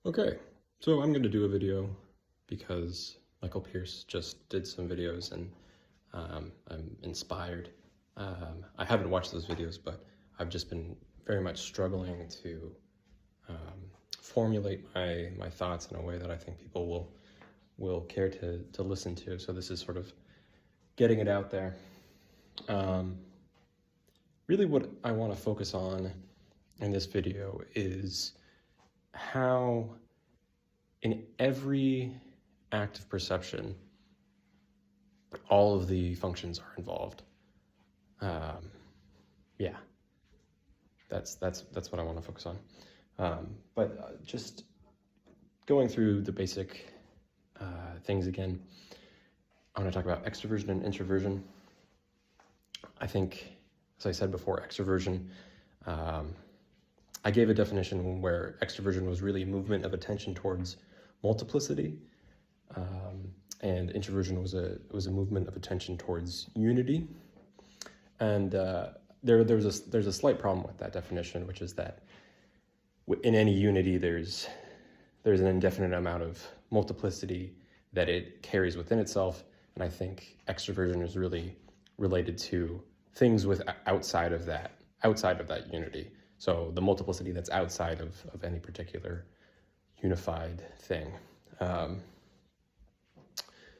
Okay, so I'm going to do a video because Michael Pierce just did some videos and I'm inspired. I haven't watched those videos, but I've just been very much struggling to formulate my thoughts in a way that I think people will care to listen to. So this is sort of getting it out there. Really what I want to focus on in this video is how in every act of perception, all of the functions are involved. Yeah, that's what I want to focus on. But just going through the basic things again, I want to talk about extroversion and introversion. I think, as I said before, extroversion, I gave a definition where extroversion was really a movement of attention towards multiplicity, and introversion was a movement of attention towards unity. And there's a slight problem with that definition, which is that in any unity there's an indefinite amount of multiplicity that it carries within itself, and I think extroversion is really related to things outside of that unity. So the multiplicity that's outside of any particular unified thing.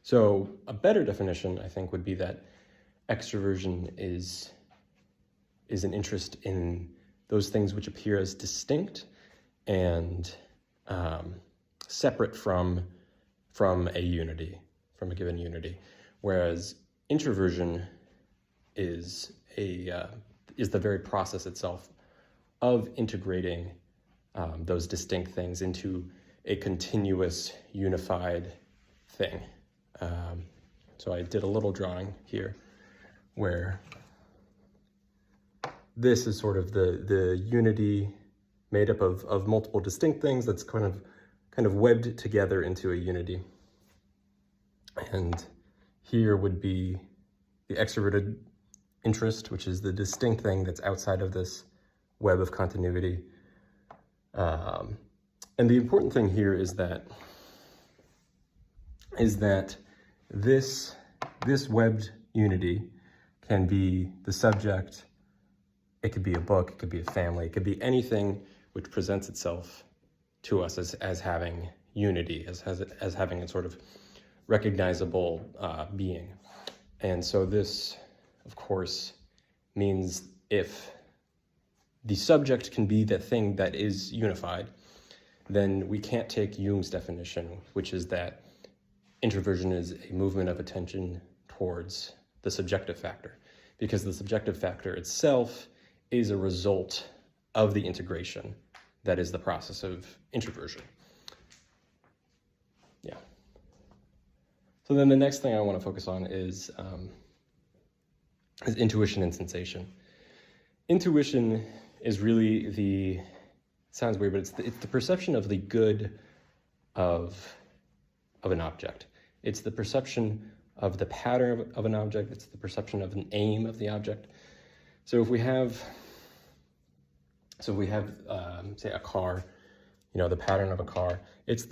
So a better definition, I think, would be that extroversion is an interest in those things which appear as distinct and separate from a unity, from a given unity, whereas introversion is the very process itself of integrating those distinct things into a continuous, unified thing. So I did a little drawing here where this is sort of the unity made up of multiple distinct things that's kind of webbed together into a unity. And here would be the extroverted interest, which is the distinct thing that's outside of this web of continuity. And the important thing here is that this webbed unity can be the subject, it could be a book, it could be a family, it could be anything which presents itself to us as having unity, as having a sort of recognizable being. And so this, of course, means if the subject can be the thing that is unified, then we can't take Jung's definition, which is that introversion is a movement of attention towards the subjective factor, because the subjective factor itself is a result of the integration that is the process of introversion. Yeah. So then the next thing I want to focus on is intuition and sensation. Intuition is really sounds weird, but it's the perception of the good of an object. It's the perception of the pattern of an object. It's the perception of an aim of the object. So if we have say a car, the pattern of a car, it's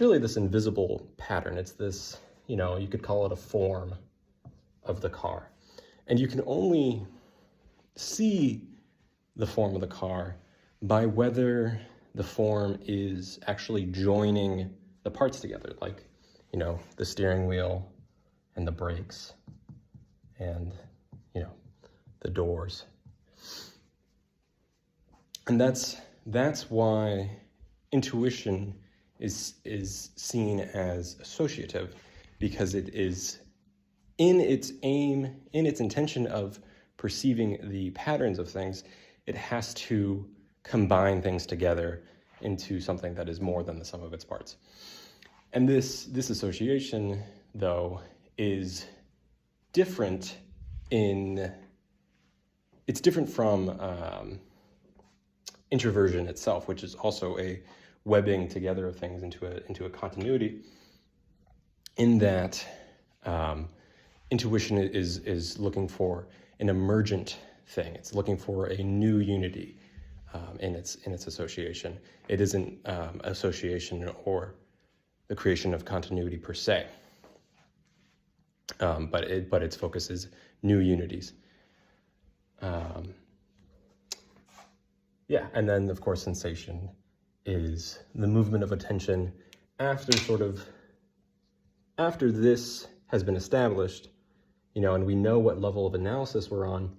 really this invisible pattern. It's this, you could call it a form of the car. And you can only see the form of the car by whether the form is actually joining the parts together, like, the steering wheel and the brakes and, the doors. And that's why intuition is seen as associative, because it is in its aim, in its intention of perceiving the patterns of things, it has to combine things together into something that is more than the sum of its parts. And this association, though, is different it's different from introversion itself, which is also a webbing together of things into a continuity, in that intuition is looking for an emergent thing. It's looking for a new unity. in its association. It isn't association or the creation of continuity per se, but its focus is new unities. Yeah, and then of course sensation is the movement of attention after this has been established, and we know what level of analysis we're on.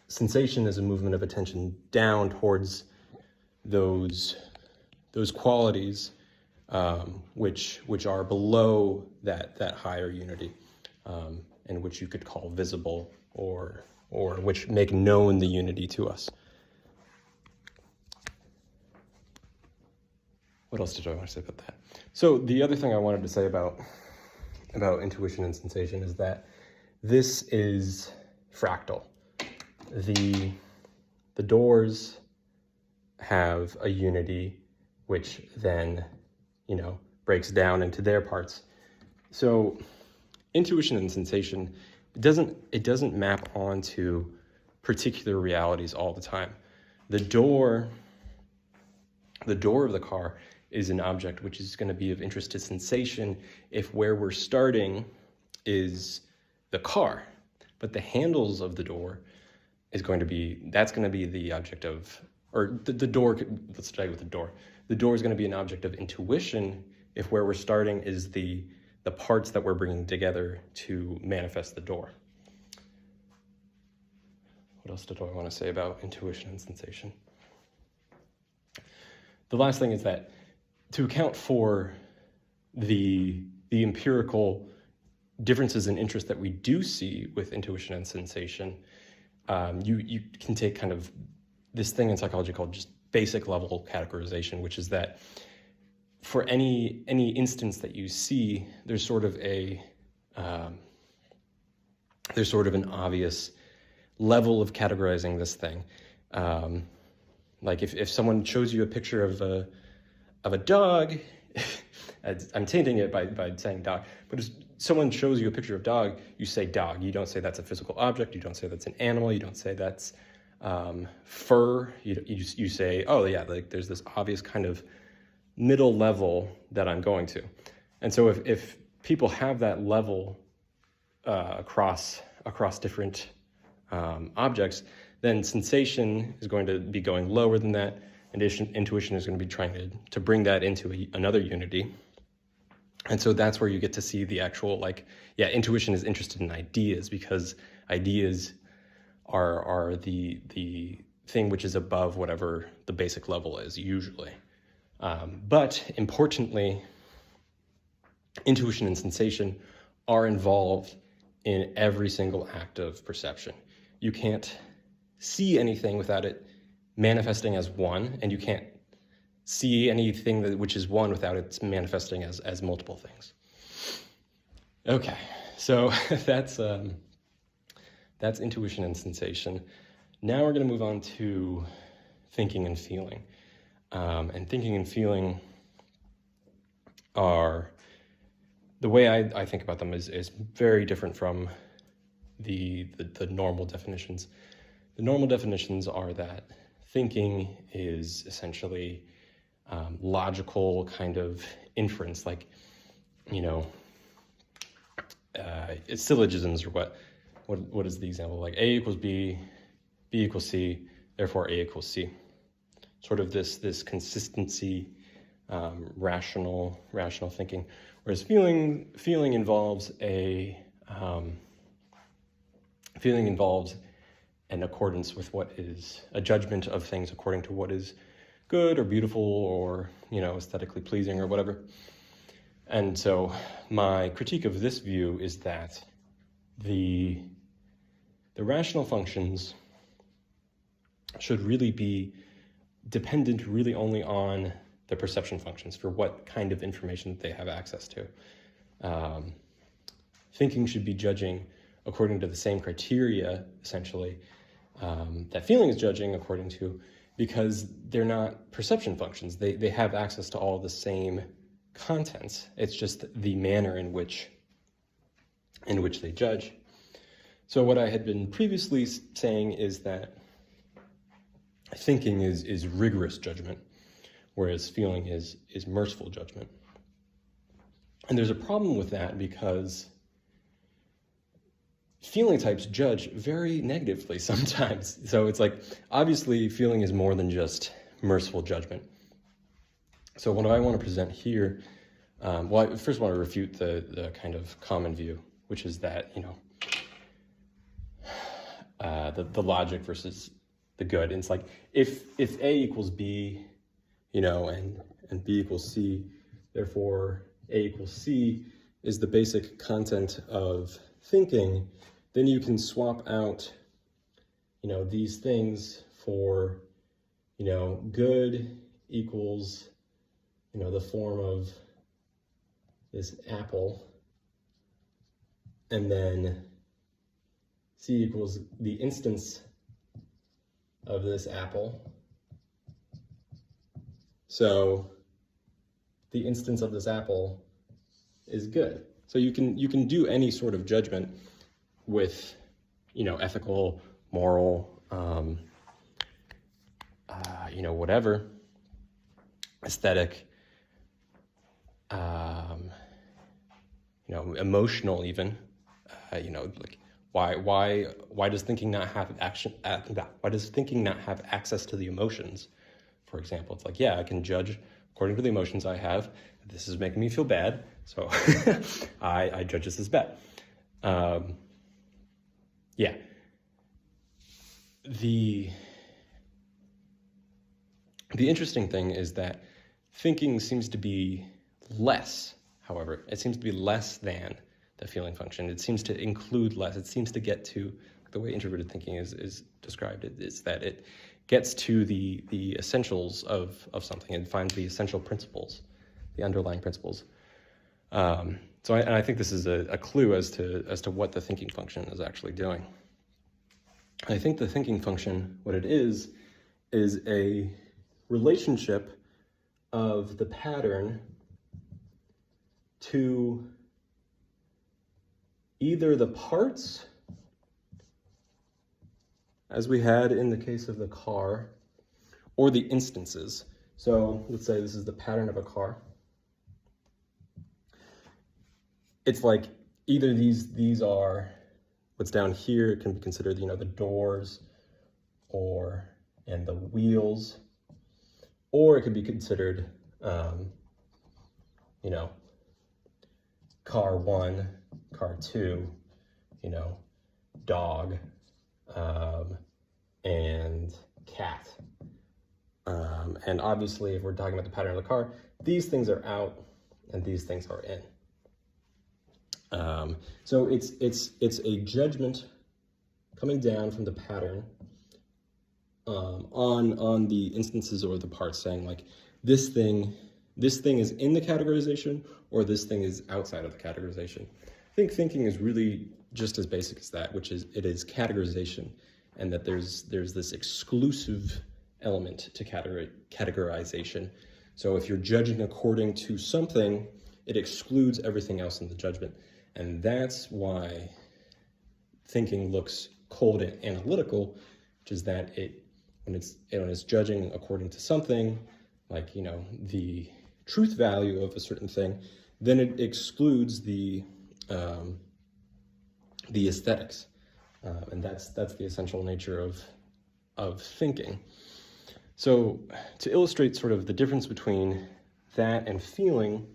Sensation is a movement of attention down towards those qualities which are below that higher unity, and which you could call visible or which make known the unity to us. What else did I want to say about that? So the other thing I wanted to say about intuition and sensation is that this is fractal. The doors have a unity which then, breaks down into their parts. So intuition and sensation, it doesn't map onto particular realities all the time. The door of the car is an object which is going to be of interest to sensation if where we're starting is the car, but the handles of the door is going to be the object of, or the door, let's start with the door. The door is going to be an object of intuition if where we're starting is the parts that we're bringing together to manifest the door. What else do I want to say about intuition and sensation? The last thing is that to account for the empirical differences in interest that we do see with intuition and sensation, you can take kind of this thing in psychology called just basic level categorization, which is that for any instance that you see, there's sort of an obvious level of categorizing this thing. Like if someone shows you a picture of a dog, I'm tainting it by saying dog, but if someone shows you a picture of dog, you say dog. You don't say that's a physical object. You don't say that's an animal. You don't say that's fur. You say, oh yeah, like there's this obvious kind of middle level that I'm going to. And so if people have that level across different objects, then sensation is going to be going lower than that, and intuition is going to be trying to bring that into another unity. And so that's where you get to see the actual, intuition is interested in ideas, because ideas are the thing which is above whatever the basic level is usually. But importantly, intuition and sensation are involved in every single act of perception. You can't see anything without it manifesting as one, and you can't see anything which is one without it manifesting as multiple things. Okay, so that's intuition and sensation. Now we're going to move on to thinking and feeling. And thinking and feeling are, the way I think about them is very different from the normal definitions. The normal definitions are that thinking is essentially logical kind of inference, it's syllogisms, or what is the example? Like A equals B, B equals C, therefore A equals C. Sort of this consistency, rational thinking. Whereas feeling involves an accordance with what is a judgment of things according to what is good or beautiful or aesthetically pleasing or whatever. And so my critique of this view is that the rational functions should really be dependent really only on the perception functions for what kind of information they have access to. Thinking should be judging according to the same criteria, essentially, that feeling is judging according to, because they're not perception functions. They have access to all the same contents. It's just the manner in which they judge. So what I had been previously saying is that thinking is rigorous judgment, whereas feeling is merciful judgment. And there's a problem with that because feeling types judge very negatively sometimes. So it's like, obviously feeling is more than just merciful judgment. So what I want to present here, well, I first want to refute the kind of common view, which is that, the logic versus the good. And it's like, if A equals B, and B equals C, therefore A equals C is the basic content of thinking, then you can swap out, these things for, good equals, the form of this apple, and then C equals the instance of this apple. So the instance of this apple is good. So you can do any sort of judgment with, ethical, moral, whatever, aesthetic, emotional even, like why does thinking not have action? Why does thinking not have access to the emotions? For example, it's like, yeah, I can judge according to the emotions I have. This is making me feel bad, so I judge this as bad. Yeah. The interesting thing is that thinking seems to be less, however, it seems to be less than the feeling function. It seems to include less. It seems to get to, the way introverted thinking is described, is that it gets to the essentials of something and finds the essential principles, the underlying principles. So I think this is a clue as to what the thinking function is actually doing. I think the thinking function, what it is a relationship of the pattern to either the parts, as we had in the case of the car, or the instances. So let's say this is the pattern of a car. It's like either these are what's down here. It can be considered, the doors and the wheels, or it could be considered, car 1, car 2, dog, and cat. And obviously, if we're talking about the pattern of the car, these things are out and these things are in. So it's a judgment coming down from the pattern on the instances or the parts, saying like this thing is in the categorization or this thing is outside of the categorization. I think thinking is really just as basic as that, which is it is categorization, and that there's this exclusive element to categorization. So if you're judging according to something, it excludes everything else in the judgment. And that's why thinking looks cold and analytical, which is that when it's judging according to something, like the truth value of a certain thing, then it excludes the aesthetics, and that's the essential nature of thinking. So to illustrate sort of the difference between that and feeling,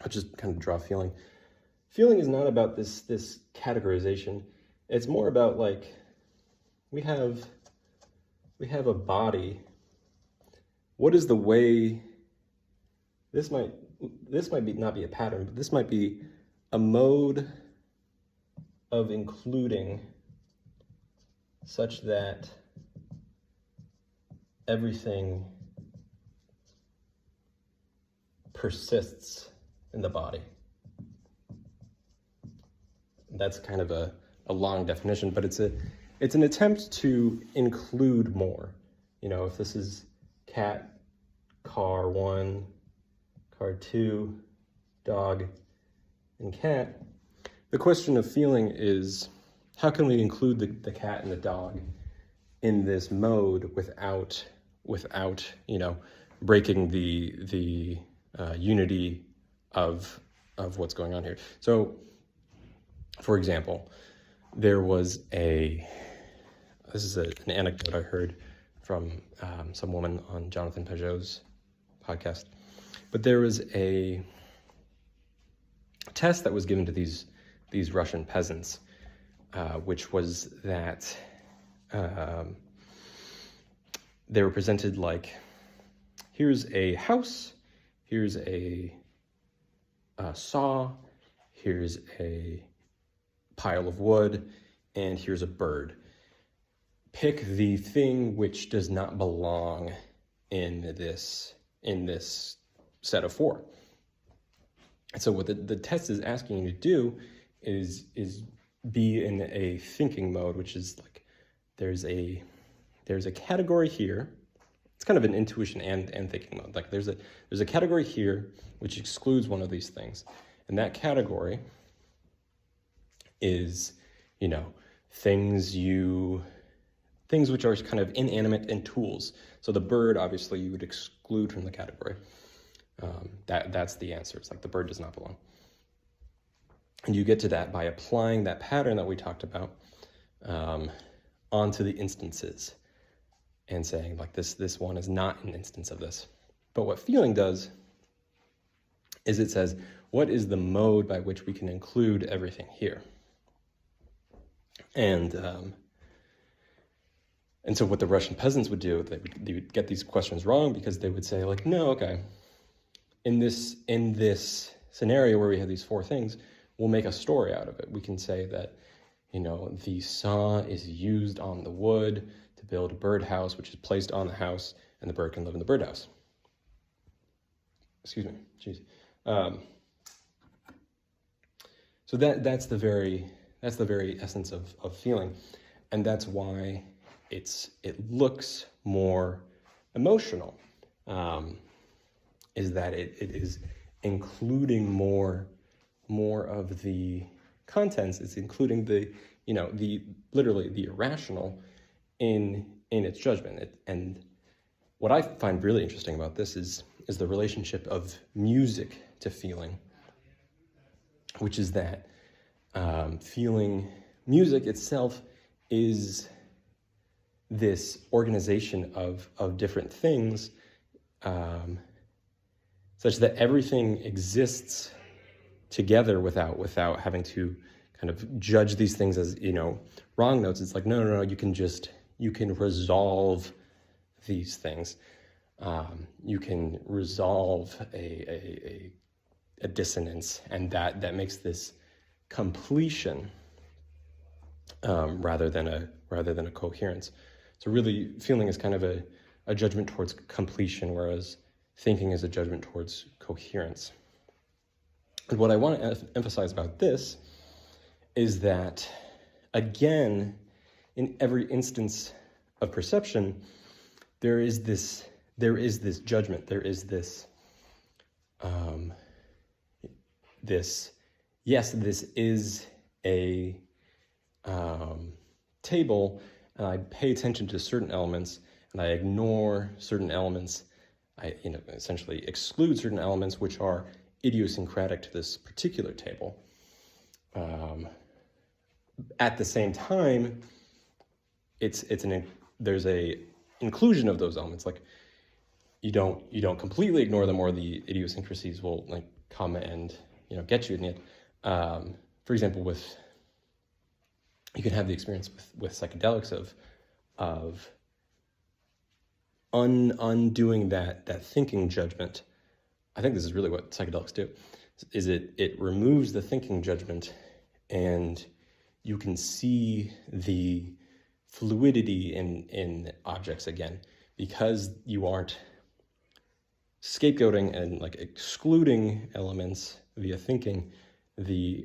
I'll just kind of draw feeling. Feeling is not about this categorization. It's more about like we have a body. What is the way? This might not be a pattern, but this might be a mode of including such that everything persists in the body. That's kind of a long definition, but it's an attempt to include more. If this is cat, car 1, car 2, dog, and cat, the question of feeling is, how can we include the cat and the dog in this mode without breaking the unity of what's going on here. So, for example, there was this is an anecdote I heard from some woman on Jonathan Pajot's podcast, but there was a test that was given to these Russian peasants, which was that they were presented like, here's a house, here's a saw, here's a pile of wood, and here's a bird. Pick the thing which does not belong in this set of four. And so what the test is asking you to do is be in a thinking mode, which is like there's a category here. It's kind of an intuition and thinking mode. Like there's a category here which excludes one of these things, and that category is things which are kind of inanimate and tools. So the bird, obviously, you would exclude from the category. That's the answer. It's like the bird does not belong. And you get to that by applying that pattern that we talked about onto the instances and saying, like, this one is not an instance of this. But what feeling does is it says, what is the mode by which we can include everything here? And so what the Russian peasants would do, they would get these questions wrong because they would say, like, no, okay, in this scenario where we have these four things, we'll make a story out of it. We can say that, the saw is used on the wood to build a birdhouse, which is placed on the house, and the bird can live in the birdhouse. Excuse me, jeez. So that's the very essence of feeling, and that's why it looks more emotional. Is that it is including more of the contents. It's including the literally the irrational in its judgment. And what I find really interesting about this is the relationship of music to feeling, which is that music itself is this organization of different things, such that everything exists together without having to kind of judge these things as wrong notes. It's like no, you can resolve these things. You can resolve a dissonance, and that makes this completion rather than a coherence. So really, feeling is kind of a judgment towards completion, whereas thinking is a judgment towards coherence. And what I want to emphasize about this is that, again, in every instance of perception, there is this judgment. There is this yes, this is a table, and I pay attention to certain elements, and I ignore certain elements. I essentially exclude certain elements which are idiosyncratic to this particular table. At the same time, there's a inclusion of those elements. Like you don't completely ignore them, or the idiosyncrasies will come and get you in it. For example, you can have the experience with psychedelics of undoing that thinking judgment. I think this is really what psychedelics do, is it removes the thinking judgment, and you can see the fluidity in objects again, because you aren't scapegoating and excluding elements via thinking.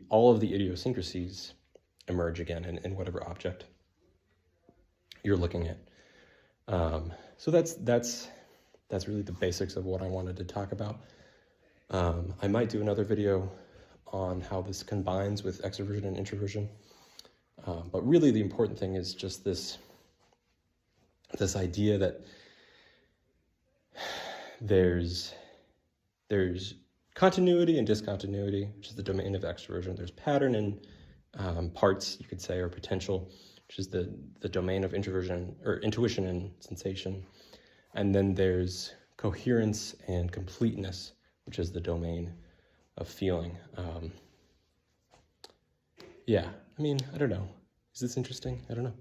All of the idiosyncrasies emerge again in whatever object you're looking at. So that's really the basics of what I wanted to talk about. I might do another video on how this combines with extroversion and introversion. But really the important thing is just this this idea that there's continuity and discontinuity, which is the domain of extroversion. There's pattern and parts, you could say, or potential, which is the domain of introversion or intuition and sensation. And then there's coherence and completeness, which is the domain of feeling. Yeah, I mean, I don't know. Is this interesting? I don't know.